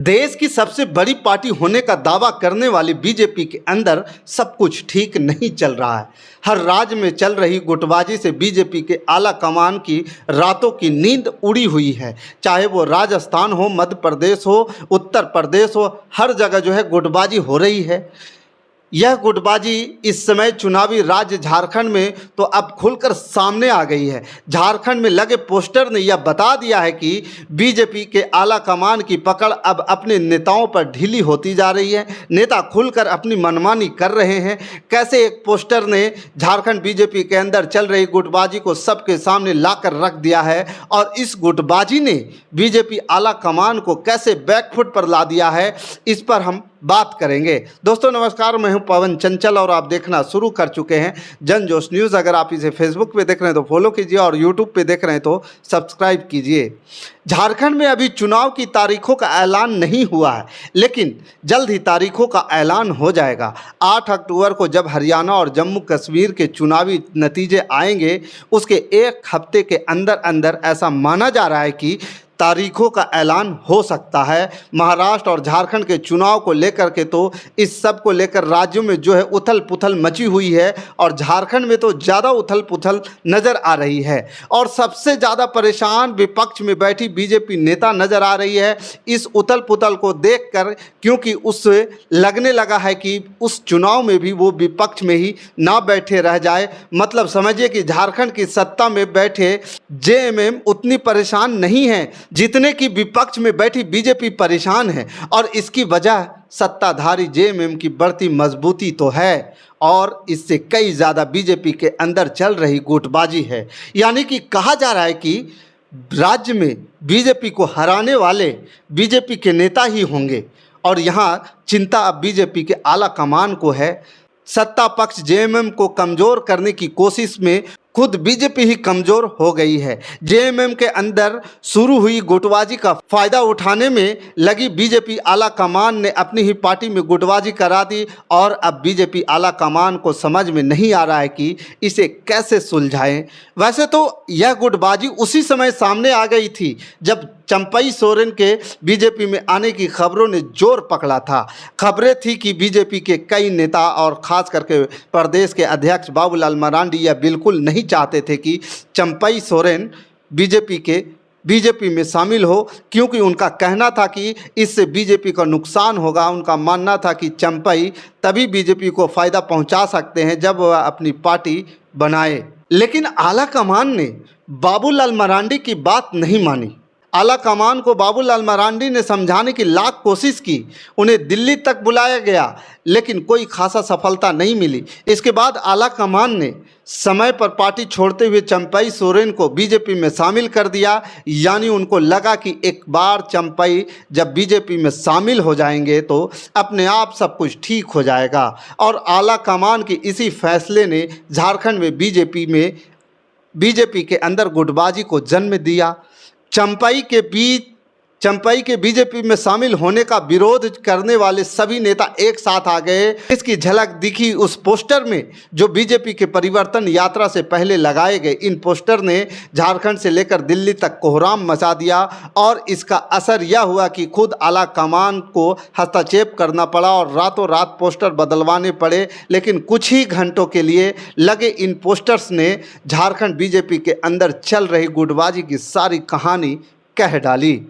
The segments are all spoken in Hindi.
देश की सबसे बड़ी पार्टी होने का दावा करने वाली बीजेपी के अंदर सब कुछ ठीक नहीं चल रहा है। हर राज्य में चल रही गुटबाजी से बीजेपी के आला कमान की रातों की नींद उड़ी हुई है। चाहे वो राजस्थान हो, मध्य प्रदेश हो, उत्तर प्रदेश हो, हर जगह जो है गुटबाजी हो रही है। यह गुटबाजी इस समय चुनावी राज्य झारखंड में तो अब खुलकर सामने आ गई है। झारखंड में लगे पोस्टर ने यह बता दिया है कि बीजेपी के आला कमान की पकड़ अब अपने नेताओं पर ढीली होती जा रही है। नेता खुलकर अपनी मनमानी कर रहे हैं। कैसे एक पोस्टर ने झारखंड बीजेपी के अंदर चल रही गुटबाजी को सबके सामने लाकर रख दिया है और इस गुटबाजी ने बीजेपी आला कमान को कैसे बैकफुट पर ला दिया है, इस पर हम बात करेंगे। दोस्तों नमस्कार, मैं हूं पवन चंचल और आप देखना शुरू कर चुके हैं जन जोश न्यूज़। अगर आप इसे फेसबुक पे देख रहे हैं तो फॉलो कीजिए और यूट्यूब पे देख रहे हैं तो सब्सक्राइब कीजिए। झारखंड में अभी चुनाव की तारीखों का ऐलान नहीं हुआ है, लेकिन जल्द ही तारीखों का ऐलान हो जाएगा। 8 अक्टूबर को जब हरियाणा और जम्मू कश्मीर के चुनावी नतीजे आएंगे, उसके एक हफ्ते के अंदर अंदर ऐसा माना जा रहा है कि तारीखों का ऐलान हो सकता है। महाराष्ट्र और झारखंड के चुनाव को लेकर के तो इस सब को लेकर राज्यों में जो है उथल पुथल मची हुई है और झारखंड में तो ज़्यादा उथल पुथल नज़र आ रही है। और सबसे ज़्यादा परेशान विपक्ष में बैठी बीजेपी नेता नज़र आ रही है इस उथल पुथल को देखकर, क्योंकि उससे लगने लगा है कि उस चुनाव में भी वो विपक्ष में ही ना बैठे रह जाए। मतलब समझिए कि झारखंड की सत्ता में बैठे जेएमएम उतनी परेशान नहीं है जितने कि विपक्ष में बैठी बीजेपी परेशान है। और इसकी वजह सत्ताधारी जेएमएम की बढ़ती मजबूती तो है और इससे कई ज़्यादा बीजेपी के अंदर चल रही गुटबाजी है। यानी कि कहा जा रहा है कि राज्य में बीजेपी को हराने वाले बीजेपी के नेता ही होंगे और यहाँ चिंता अब बीजेपी के आला कमान को है। सत्ता पक्ष जेएमएम को कमज़ोर करने की कोशिश में खुद बीजेपी ही कमज़ोर हो गई है। जेएमएम के अंदर शुरू हुई गुटबाजी का फ़ायदा उठाने में लगी बीजेपी आला कमान ने अपनी ही पार्टी में गुटबाजी करा दी और अब बीजेपी आला कमान को समझ में नहीं आ रहा है कि इसे कैसे सुलझाएं। वैसे तो यह गुटबाजी उसी समय सामने आ गई थी जब चंपई सोरेन के बीजेपी में आने की खबरों ने जोर पकड़ा था। खबरें थी कि बीजेपी के कई नेता और ख़ास करके प्रदेश के अध्यक्ष बाबूलाल मरांडी यह बिल्कुल नहीं चाहते थे कि चंपई सोरेन बीजेपी में शामिल हो, क्योंकि उनका कहना था कि इससे बीजेपी का नुकसान होगा। उनका मानना था कि चंपई तभी बीजेपी को फ़ायदा पहुंचा सकते हैं जब वह अपनी पार्टी बनाए। लेकिन आला कमान ने बाबूलाल मरांडी की बात नहीं मानी। आला कमान को बाबूलाल मरांडी ने समझाने की लाख कोशिश की, उन्हें दिल्ली तक बुलाया गया, लेकिन कोई खासा सफलता नहीं मिली। इसके बाद आला कमान ने समय पर पार्टी छोड़ते हुए चंपई सोरेन को बीजेपी में शामिल कर दिया। यानी उनको लगा कि एक बार चंपई जब बीजेपी में शामिल हो जाएंगे तो अपने आप सब कुछ ठीक हो जाएगा। और आला कमान की इसी फैसले ने झारखंड में बीजेपी के अंदर गुटबाजी को जन्म दिया। चंपई के बीजेपी में शामिल होने का विरोध करने वाले सभी नेता एक साथ आ गए। इसकी झलक दिखी उस पोस्टर में जो बीजेपी के परिवर्तन यात्रा से पहले लगाए गए। इन पोस्टर ने झारखंड से लेकर दिल्ली तक कोहराम मचा दिया और इसका असर यह हुआ कि खुद आला कमान को हस्तक्षेप करना पड़ा और रातों रात पोस्टर बदलवाने पड़े। लेकिन कुछ ही घंटों के लिए लगे इन पोस्टर्स ने झारखंड बीजेपी के अंदर चल रही गुटबाजी की सारी कहानी कह डाली,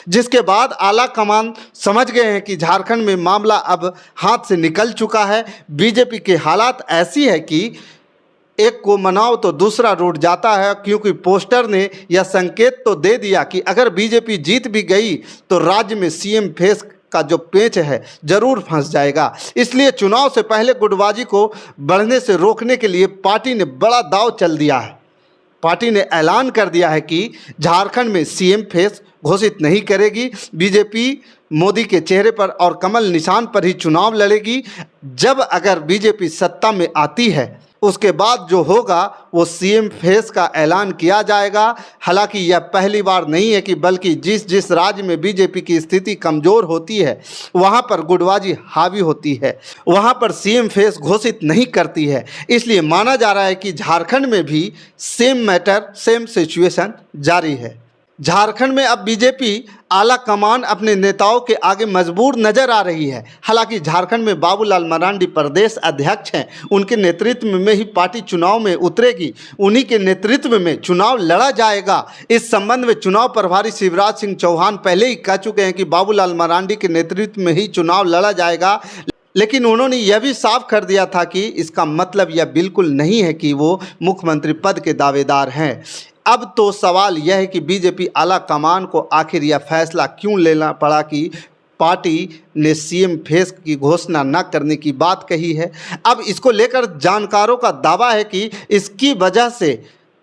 जिसके बाद आला कमान समझ गए हैं कि झारखंड में मामला अब हाथ से निकल चुका है। बीजेपी की हालात ऐसी है कि एक को मनाओ तो दूसरा रूठ जाता है, क्योंकि पोस्टर ने यह संकेत तो दे दिया कि अगर बीजेपी जीत भी गई तो राज्य में सीएम फेस का जो पेच है जरूर फंस जाएगा। इसलिए चुनाव से पहले गुटबाजी को बढ़ने से रोकने के लिए पार्टी ने बड़ा दांव चल दिया है। पार्टी ने ऐलान कर दिया है कि झारखंड में सीएम फेस घोषित नहीं करेगी। बीजेपी मोदी के चेहरे पर और कमल निशान पर ही चुनाव लड़ेगी। जब अगर बीजेपी सत्ता में आती है उसके बाद जो होगा वो सीएम फेस का ऐलान किया जाएगा। हालांकि यह पहली बार नहीं है कि बल्कि जिस राज्य में बीजेपी की स्थिति कमज़ोर होती है वहां पर गुटबाजी हावी होती है, वहां पर सीएम फेस घोषित नहीं करती है। इसलिए माना जा रहा है कि झारखंड में भी सेम मैटर सेम सिचुएशन जारी है। झारखंड में अब बीजेपी आला कमान अपने नेताओं के आगे मजबूर नजर आ रही है। हालांकि झारखंड में बाबूलाल मरांडी प्रदेश अध्यक्ष हैं, उनके नेतृत्व में ही पार्टी चुनाव में उतरेगी, उन्हीं के नेतृत्व में चुनाव लड़ा जाएगा। इस संबंध में चुनाव प्रभारी शिवराज सिंह चौहान पहले ही कह चुके हैं कि बाबूलाल मरांडी के नेतृत्व में ही चुनाव लड़ा जाएगा, लेकिन उन्होंने यह भी साफ कर दिया था कि इसका मतलब यह बिल्कुल नहीं है कि वो मुख्यमंत्री पद के दावेदार हैं। अब तो सवाल यह है कि बीजेपी आला कमान को आखिर यह फैसला क्यों लेना पड़ा कि पार्टी ने सीएम फेस की घोषणा न करने की बात कही है। अब इसको लेकर जानकारों का दावा है कि इसकी वजह से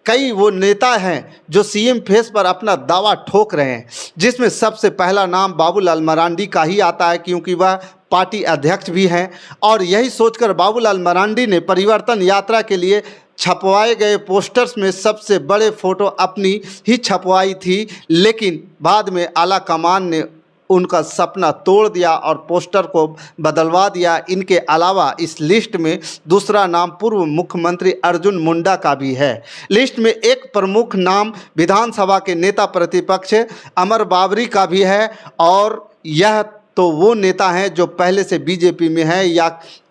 कई वो नेता हैं जो सीएम फेस पर अपना दावा ठोक रहे हैं, जिसमें सबसे पहला नाम बाबूलाल मरांडी का ही आता है, क्योंकि वह पार्टी अध्यक्ष भी हैं। और यही सोचकर बाबूलाल मरांडी ने परिवर्तन यात्रा के लिए छपवाए गए पोस्टर्स में सबसे बड़े फोटो अपनी ही छपवाई थी, लेकिन बाद में आला कमान ने उनका सपना तोड़ दिया और पोस्टर को बदलवा दिया। इनके अलावा इस लिस्ट में दूसरा नाम पूर्व मुख्यमंत्री अर्जुन मुंडा का भी है। लिस्ट में एक प्रमुख नाम विधानसभा के नेता प्रतिपक्ष अमर बावरी का भी है, और यह तो वो नेता हैं जो पहले से बीजेपी में हैं, या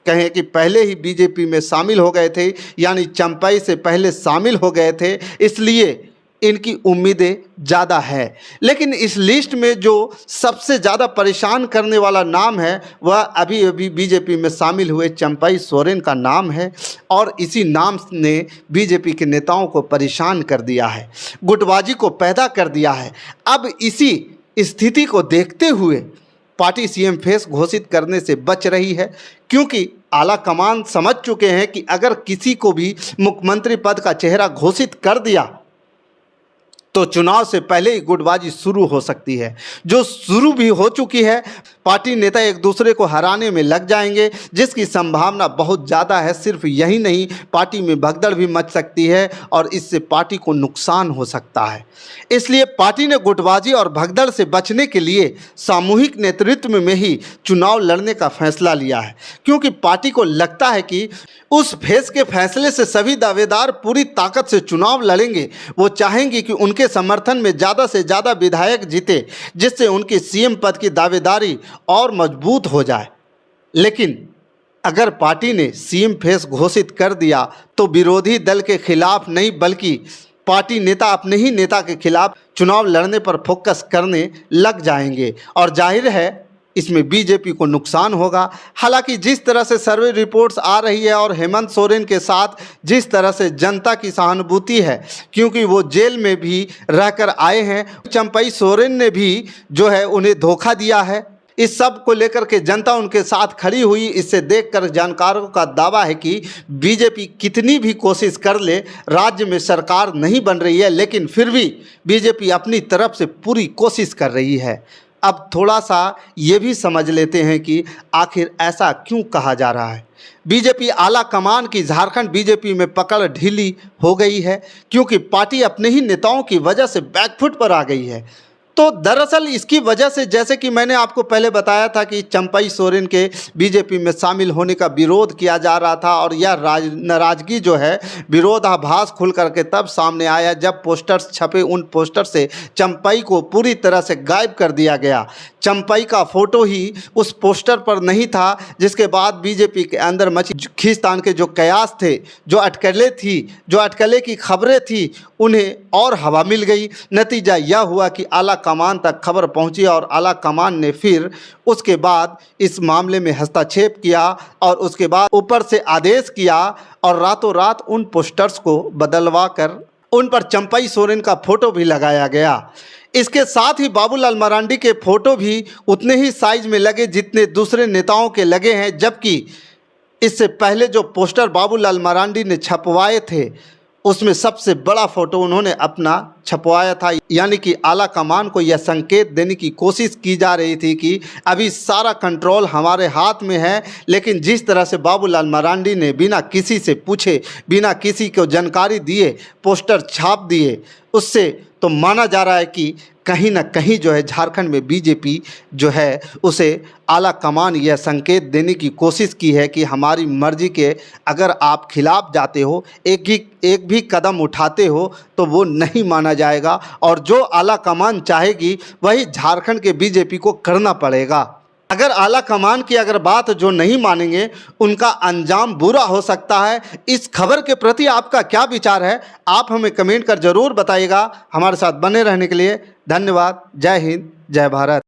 कहें कि पहले ही बीजेपी में शामिल हो गए थे, यानी चंपाई से पहले शामिल हो गए थे, इसलिए इनकी उम्मीदें ज़्यादा है। लेकिन इस लिस्ट में जो सबसे ज़्यादा परेशान करने वाला नाम है वह अभी अभी बीजेपी में शामिल हुए चंपाई सोरेन का नाम है, और इसी नाम ने बीजेपी के नेताओं को परेशान कर दिया है, गुटबाजी को पैदा कर दिया है। अब इसी स्थिति को देखते हुए पार्टी सीएम फेस घोषित करने से बच रही है, क्योंकि आला कमान समझ चुके हैं कि अगर किसी को भी मुख्यमंत्री पद का चेहरा घोषित कर दिया तो चुनाव से पहले ही गुटबाजी शुरू हो सकती है, जो शुरू भी हो चुकी है। पार्टी नेता एक दूसरे को हराने में लग जाएंगे, जिसकी संभावना बहुत ज़्यादा है। सिर्फ यही नहीं, पार्टी में भगदड़ भी मच सकती है और इससे पार्टी को नुकसान हो सकता है। इसलिए पार्टी ने गुटबाजी और भगदड़ से बचने के लिए सामूहिक नेतृत्व में ही चुनाव लड़ने का फैसला लिया है, क्योंकि पार्टी को लगता है कि उस फेस के फैसले से सभी दावेदार पूरी ताकत से चुनाव लड़ेंगे। वो चाहेंगे कि उनके समर्थन में ज़्यादा से ज़्यादा विधायक जीते, जिससे उनकी सीएम पद की दावेदारी और मजबूत हो जाए। लेकिन अगर पार्टी ने सीएम फेस घोषित कर दिया तो विरोधी दल के खिलाफ नहीं, बल्कि पार्टी नेता अपने ही नेता के खिलाफ चुनाव लड़ने पर फोकस करने लग जाएंगे, और जाहिर है इसमें बीजेपी को नुकसान होगा। हालांकि जिस तरह से सर्वे रिपोर्ट्स आ रही है और हेमंत सोरेन के साथ जिस तरह से जनता की सहानुभूति है, क्योंकि वो जेल में भी रहकर आए हैं, चंपाई सोरेन ने भी जो है उन्हें धोखा दिया है, इस सब को लेकर के जनता उनके साथ खड़ी हुई। इससे देखकर जानकारों का दावा है कि बीजेपी कितनी भी कोशिश कर ले, राज्य में सरकार नहीं बन रही है, लेकिन फिर भी बीजेपी अपनी तरफ से पूरी कोशिश कर रही है। अब थोड़ा सा ये भी समझ लेते हैं कि आखिर ऐसा क्यों कहा जा रहा है। बीजेपी आला कमान की झारखंड बीजेपी में पकड़ ढीली हो गई है, क्योंकि पार्टी अपने ही नेताओं की वजह से बैकफुट पर आ गई है। तो दरअसल इसकी वजह से, जैसे कि मैंने आपको पहले बताया था कि चंपाई सोरेन के बीजेपी में शामिल होने का विरोध किया जा रहा था, और यह नाराज़गी जो है, विरोधाभास खुल करके तब सामने आया जब पोस्टर्स छपे। उन पोस्टर से चंपाई को पूरी तरह से गायब कर दिया गया। चंपाई का फोटो ही उस पोस्टर पर नहीं था, जिसके बाद बीजेपी के अंदर मची खींचतान के जो कयास थे, जो अटकले की खबरें थी, उन्हें और हवा मिल गई। नतीजा यह हुआ कि आला कमान तक खबर पहुंची, और आला कमान ने फिर उसके बाद इस मामले में हस्तक्षेप किया, और उसके बाद ऊपर से आदेश किया, और रातों रात उन पोस्टर्स को बदलवा कर उन पर चंपाई सोरेन का फोटो भी लगाया गया। इसके साथ ही बाबूलाल मरांडी के फोटो भी उतने ही साइज में लगे जितने दूसरे नेताओं के लगे हैं, जबकि इससे पहले जो पोस्टर बाबूलाल मरांडी ने छपवाए थे उसमें सबसे बड़ा फोटो उन्होंने अपना छपवाया था। यानी कि आला कमान को यह संकेत देने की कोशिश की जा रही थी कि अभी सारा कंट्रोल हमारे हाथ में है। लेकिन जिस तरह से बाबूलाल मरांडी ने बिना किसी से पूछे, बिना किसी को जानकारी दिए पोस्टर छाप दिए, उससे तो माना जा रहा है कि कहीं ना कहीं जो है झारखंड में बीजेपी जो है उसे आला कमान यह संकेत देने की कोशिश की है कि हमारी मर्जी के अगर आप खिलाफ जाते हो, एक भी कदम उठाते हो तो वो नहीं माना जाएगा और जो आला कमान चाहेगी वही झारखंड के बीजेपी को करना पड़ेगा। अगर आला कमान की अगर बात जो नहीं मानेंगे उनका अंजाम बुरा हो सकता है। इस खबर के प्रति आपका क्या विचार है, आप हमें कमेंट कर ज़रूर बताइएगा। हमारे साथ बने रहने के लिए धन्यवाद। जय हिंद, जय भारत।